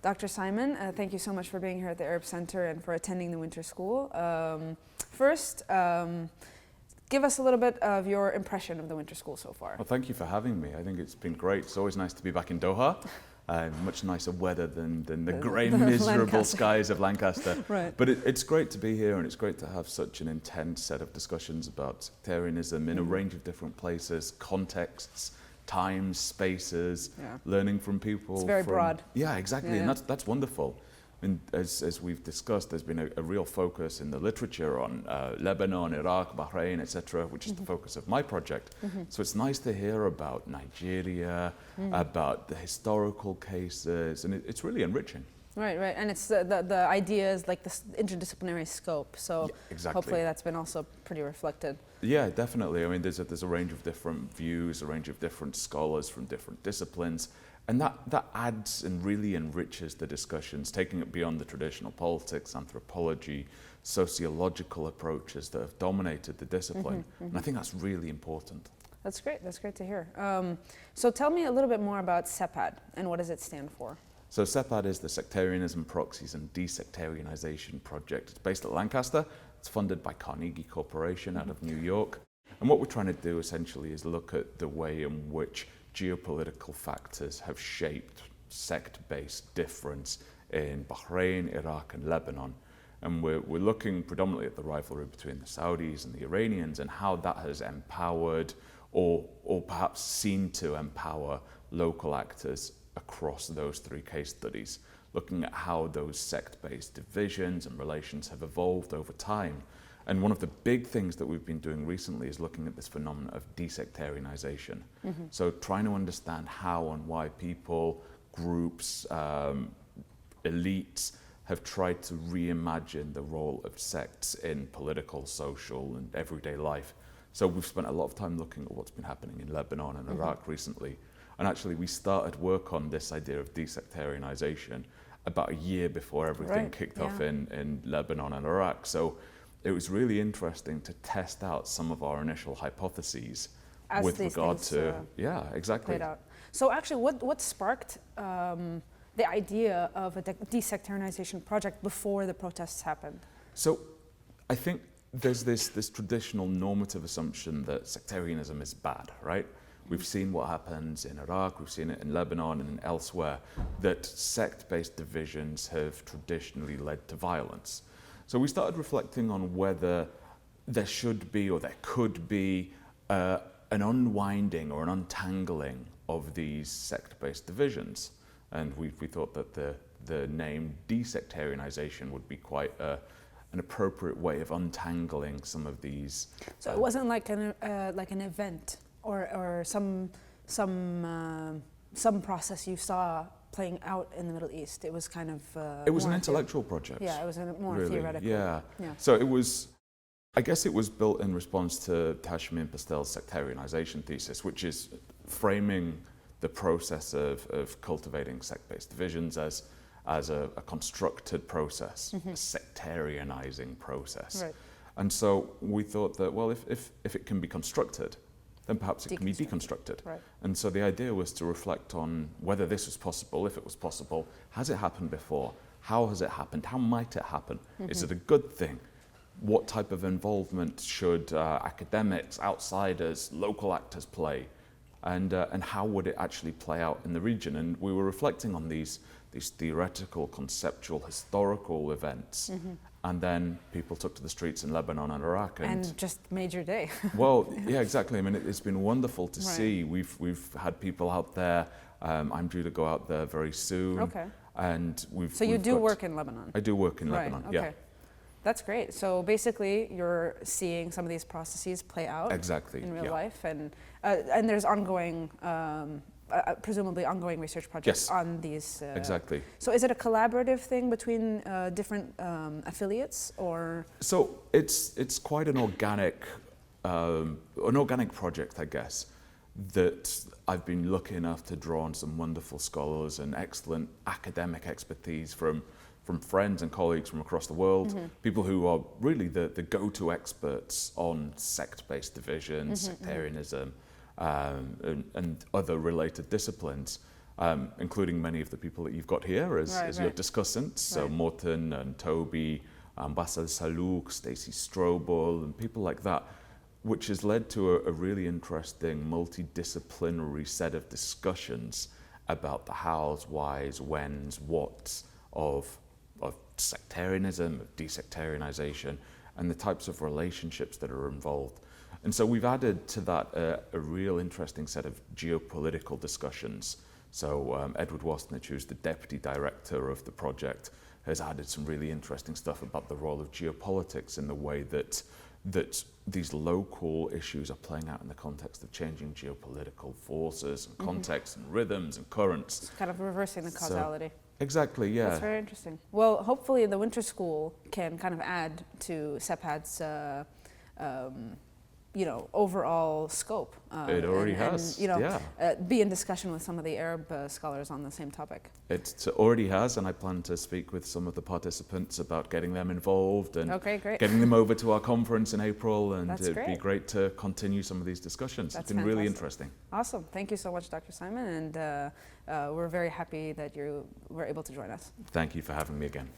Dr. Simon, thank you so much for being here at the ACRPS Center and for attending the Winter School. First, give us a little bit of your impression of the Winter School so far. Well, thank you for having me. I think it's been great. It's always nice to be back in Doha. Much nicer weather than the grey, miserable skies of Lancaster. Right. But it's great to be here, and it's great to have such an intense set of discussions about sectarianism in a range of different places, contexts, times, spaces, learning from people. It's very broad. Yeah, exactly, and that's wonderful. And as we've discussed, there's been a real focus in the literature on Lebanon, Iraq, Bahrain, etc., which is the focus of my project. So it's nice to hear about Nigeria, about the historical cases, and it's really enriching. Right, and it's the idea is like this interdisciplinary scope. So exactly. Hopefully that's been also pretty reflected. Yeah, definitely. I mean, there's a range of different views, a range of different scholars from different disciplines. And that adds and really enriches the discussions, taking it beyond the traditional politics, anthropology, sociological approaches that have dominated the discipline. And I think that's really important. That's great to hear. So tell me a little bit more about SEPAD and what does it stand for? So SEPAD is the Sectarianism, Proxies and De-Sectarianization Project. It's based at Lancaster. It's funded by Carnegie Corporation out of New York. And what we're trying to do essentially is look at the way in which geopolitical factors have shaped sect-based difference in Bahrain, Iraq and Lebanon. And we're looking predominantly at the rivalry between the Saudis and the Iranians and how that has empowered or perhaps seemed to empower local actors across those three case studies, looking at how those sect-based divisions and relations have evolved over time. And one of the big things that we've been doing recently is looking at this phenomenon of desectarianization. So trying to understand how and why people, groups, elites have tried to reimagine the role of sects in political, social, and everyday life. So we've spent a lot of time looking at what's been happening in Lebanon and Iraq recently. And actually we started work on this idea of desectarianization about a year before everything kicked off in Lebanon and Iraq. So it was really interesting to test out some of our initial hypotheses as with regard to played out. So actually, what sparked the idea of a desectarianization project before the protests happened? So I think there's this traditional normative assumption that sectarianism is bad, right? We've seen what happens in Iraq, we've seen it in Lebanon and elsewhere, that sect-based divisions have traditionally led to violence. So we started reflecting on whether there should be or there could be an unwinding or an untangling of these sect-based divisions. And we thought that the name desectarianization would be quite an appropriate way of untangling some of these. So it wasn't like an event or some process you saw playing out in the Middle East. It was kind of it was an intellectual project. Yeah, it was more really, theoretical. Yeah. So it was, I guess it was built in response to Hashim Pastel's sectarianization thesis, which is framing the process of cultivating sect-based divisions as a constructed process, a sectarianizing process. Right. And so we thought that, well, if it can be constructed, then perhaps it can be deconstructed. Right. And so the idea was to reflect on whether this was possible, if it was possible, has it happened before? How has it happened? How might it happen? Is it a good thing? What type of involvement should academics, outsiders, local actors play? And how would it actually play out in the region? And we were reflecting on these theoretical, conceptual, historical events. And then people took to the streets in Lebanon and Iraq. And just made your day. Well, yeah, exactly. I mean, it's been wonderful to see. We've had people out there. I'm due to go out there very soon. Okay. And So you do work in Lebanon? I do work in Lebanon, okay. yeah. That's great. So basically, you're seeing some of these processes play out in real life, and there's ongoing, presumably ongoing research projects on these. Exactly. So is it a collaborative thing between different affiliates, or? So it's quite an organic project, I guess, that I've been lucky enough to draw on some wonderful scholars and excellent academic expertise from friends and colleagues from across the world, people who are really the go-to experts on sect-based divisions, sectarianism, and other related disciplines. including many of the people that you've got here as your discussants. So Morten and Toby, Basel Saluk, Stacey Strobel, and people like that, which has led to a really interesting multidisciplinary set of discussions about the hows, whys, whens, whats of sectarianism, of desectarianization, and the types of relationships that are involved. And so we've added to that a real interesting set of geopolitical discussions. So Edward Wasnich, who's the deputy director of the project, has added some really interesting stuff about the role of geopolitics in the way that these local issues are playing out in the context of changing geopolitical forces and contexts and rhythms and currents. It's kind of reversing the causality. Exactly, yeah. That's very interesting. Well, hopefully the Winter School can kind of add to SEPAD's overall scope. It already has, be in discussion with some of the Arab scholars on the same topic. It already has, and I plan to speak with some of the participants about getting them involved and getting them over to our conference in April, and it'd be great to continue some of these discussions. It's been really interesting. Awesome. Thank you so much, Dr. Simon, and we're very happy that you were able to join us. Thank you for having me again.